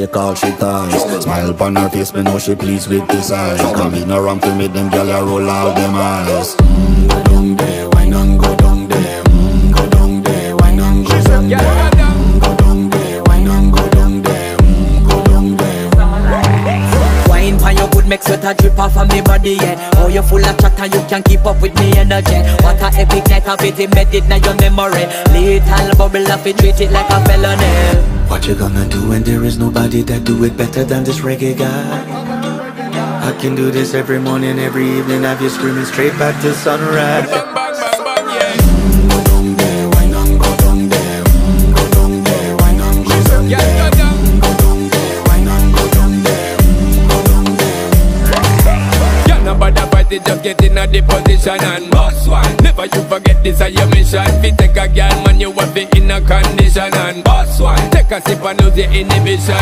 She call she ties. Smile upon her face, me know she pleased with this eyes. Come in around to make them gyal a roll out them eyes. Go down there, wine and go down there. Go down there, wine and go down there. Go down there, wine and go down there. Go down there. Wine pan your good make sweat a drip off of me body, yeah. Oh, you full of chat and you can keep up with me energy. What a epic night of it, embedded in your memory. Little bubble of it, treat it like a felony. What you gonna do when there is nobody that do it better than this reggae guy? I can do this every morning, every evening, have you screaming straight back to sunrise. Go down there, wine and go down there. Go down there, wine and go down there. Go down there, wine and go down there. Go down there. You're not bad about it, just get in a the position and boss one. Never you forget this is your mission. Fi take a girl man, you want be in a condition and boss one. Take a sip and lose your inhibition.